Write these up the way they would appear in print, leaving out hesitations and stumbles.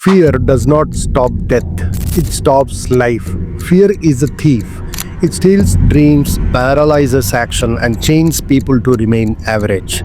Fear does not stop death, it stops life. Fear is a thief. It steals dreams, paralyzes action, and chains people to remain average.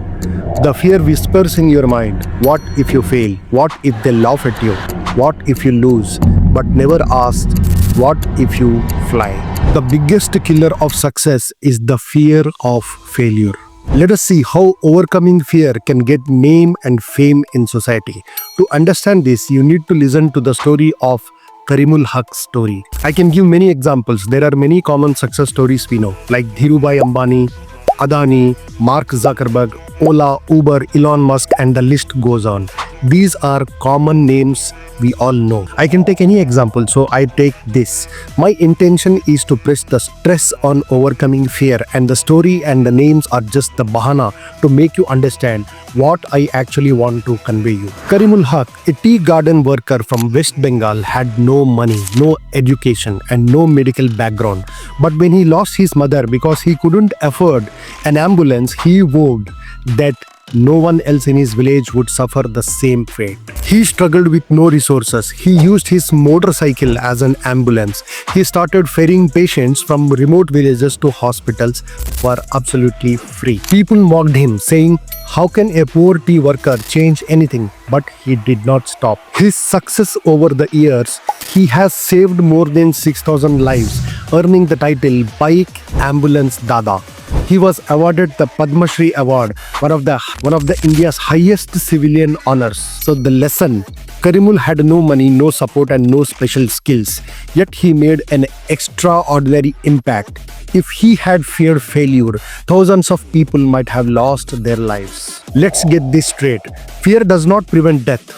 The fear whispers in your mind, what if you fail? What if they laugh at you? What if you lose? But never asks, what if you fly? The biggest killer of success is the fear of failure. Let us see how overcoming fear can get name and fame in society. To understand this, you need to listen to the story of Karimul Haque's story. I can give many examples. There are many common success stories we know, like Dhirubhai Ambani, Adani, Mark Zuckerberg, Ola, Uber, Elon Musk, and the list goes on. These are common names we all know. I can take any example, so I take this. My intention is to press the stress on overcoming fear, and the story and the names are just the bahana to make you understand what I actually want to convey you. Karimul Haque, a tea garden worker from West Bengal, had no money, no education, and no medical background. But when he lost his mother because he couldn't afford an ambulance, he vowed that no one else in his village would suffer the same fate. He struggled with no resources. He used his motorcycle as an ambulance. He started ferrying patients from remote villages to hospitals for absolutely free. People mocked him, saying, "How can a poor tea worker change anything?" But he did not stop. His success over the years, he has saved more than 6,000 lives, earning the title Bike Ambulance Dada. He was awarded the Padma Shri Award, one of the India's highest civilian honors. So the lesson: Karimul had no money, no support, and no special skills. Yet he made an extraordinary impact. If he had feared failure, thousands of people might have lost their lives. Let's get this straight. Fear does not prevent death.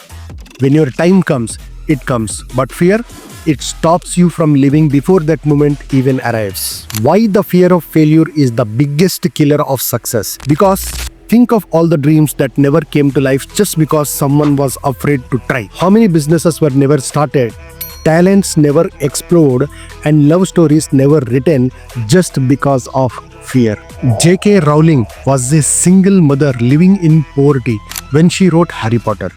When your time comes, it comes. But fear, it stops you from living before that moment even arrives. Why the fear of failure is the biggest killer of success? Because think of all the dreams that never came to life just because someone was afraid to try. How many businesses were never started, talents never explored, and love stories never written just because of fear? J.K. Rowling was a single mother living in poverty when she wrote Harry Potter.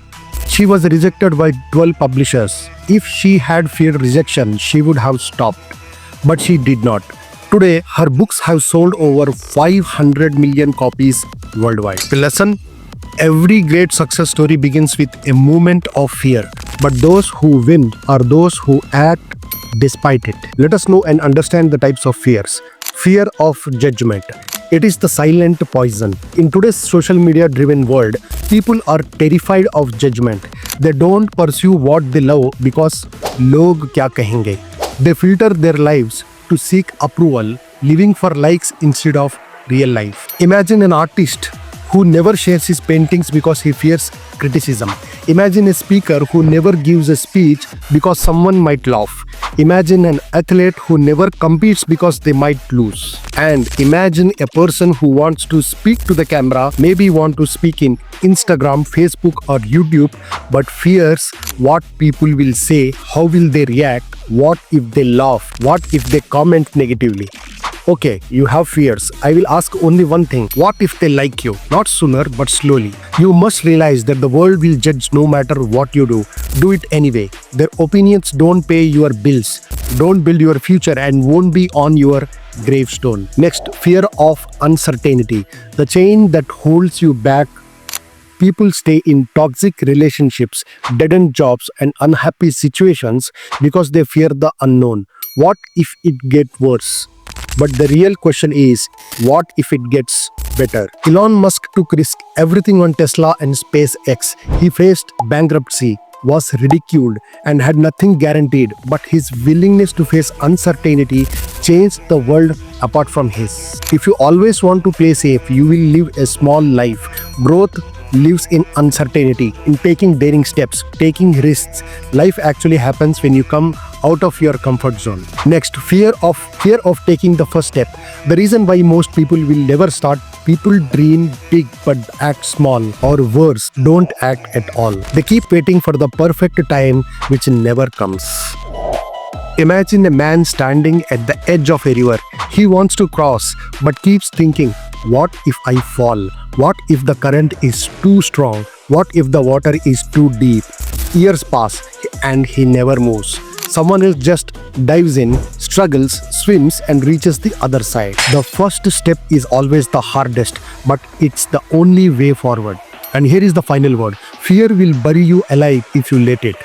She was rejected by 12 publishers. If she had feared rejection, she would have stopped. But she did not. Today, her books have sold over 500 million copies worldwide. The lesson: every great success story begins with a moment of fear. But those who win are those who act despite it. Let us know and understand the types of fears. Fear of judgment. It is the silent poison. In today's social media driven world, people are terrified of judgment. They don't pursue what they love because log kya kahenge. They filter their lives to seek approval, living for likes instead of real life. Imagine an artist who never shares his paintings because he fears criticism. Imagine a speaker who never gives a speech because someone might laugh. Imagine an athlete who never competes because they might lose. And imagine a person who wants to speak to the camera, maybe want to speak in Instagram, Facebook, or YouTube, but fears what people will say, how will they react, what if they laugh, what if they comment negatively. Okay, you have fears. I will ask only one thing. What if they like you? Not sooner, but slowly. You must realize that the world will judge no matter what you do. Do it anyway. Their opinions don't pay your bills, don't build your future, and won't be on your gravestone. Next, fear of uncertainty. The chain that holds you back. People stay in toxic relationships, dead-end jobs, and unhappy situations because they fear the unknown. What if it gets worse? But the real question is, what if it gets better? Elon Musk took risk everything on Tesla and SpaceX. He faced bankruptcy, was ridiculed, and had nothing guaranteed. But his willingness to face uncertainty changed the world apart from his. If you always want to play safe, you will live a small life. Growth lives in uncertainty, in taking daring steps, taking risks. Life actually happens when you come out of your comfort zone. Next, fear of taking the first step. The reason why most people will never start: people dream big but act small, or worse, don't act at all. They keep waiting for the perfect time, which never comes. Imagine a man standing at the edge of a river. He wants to cross, but keeps thinking, what if I fall? What if the current is too strong? What if the water is too deep? Years pass, and he never moves. Someone else just dives in, struggles, swims, and reaches the other side. The first step is always the hardest, but it's the only way forward. And here is the final word: fear will bury you alive if you let it.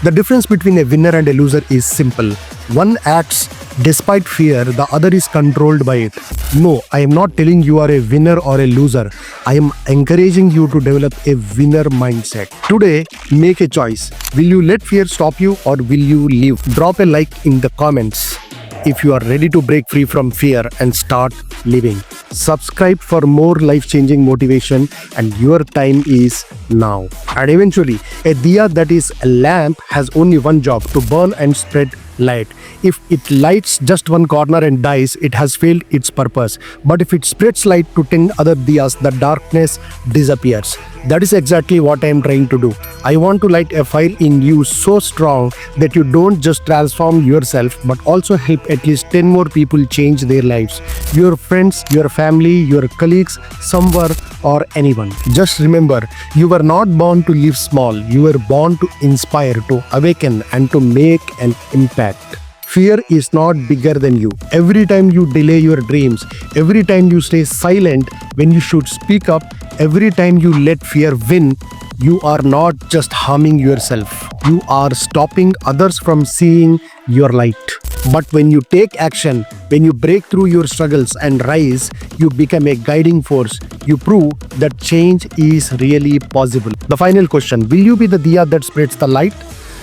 The difference between a winner and a loser is simple. One acts despite fear, the other is controlled by it. No, I am not telling you are a winner or a loser. I am encouraging you to develop a winner mindset. Today, make a choice. Will you let fear stop you, or will you live? Drop a like in the comments if you are ready to break free from fear and start living. Subscribe for more life-changing motivation, and your time is now. And eventually, a diya, that is a lamp, has only one job: to burn and spread light. If it lights just one corner and dies, it has failed its purpose. But if it spreads light to 10 other diyas, the darkness disappears. That is exactly what I am trying to do. I want to light a fire in you so strong that you don't just transform yourself, but also help at least 10 more people change their lives. Your friends, your family, your colleagues, somewhere, or anyone. Just remember, you were not born to live small. You were born to inspire, to awaken, and to make an impact. Fear is not bigger than you. Every time you delay your dreams, every time you stay silent when you should speak up, every time you let fear win, you are not just harming yourself. You are stopping others from seeing your light. But when you take action, when you break through your struggles and rise, you become a guiding force. You prove that change is really possible. The final question: will you be the diya that spreads the light?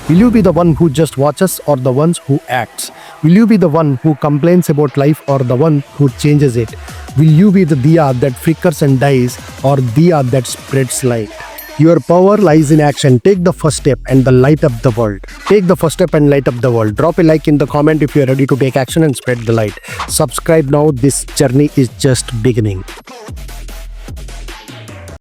Will you be the one who just watches, or the ones who acts? Will you be the one who complains about life, or the one who changes it? Will you be the diya that flickers and dies, or diya that spreads light? Your power lies in action. Take the first step and light up the world. Take the first step and light up the world. Drop a like in the comment if you are ready to take action and spread the light. Subscribe now. This journey is just beginning.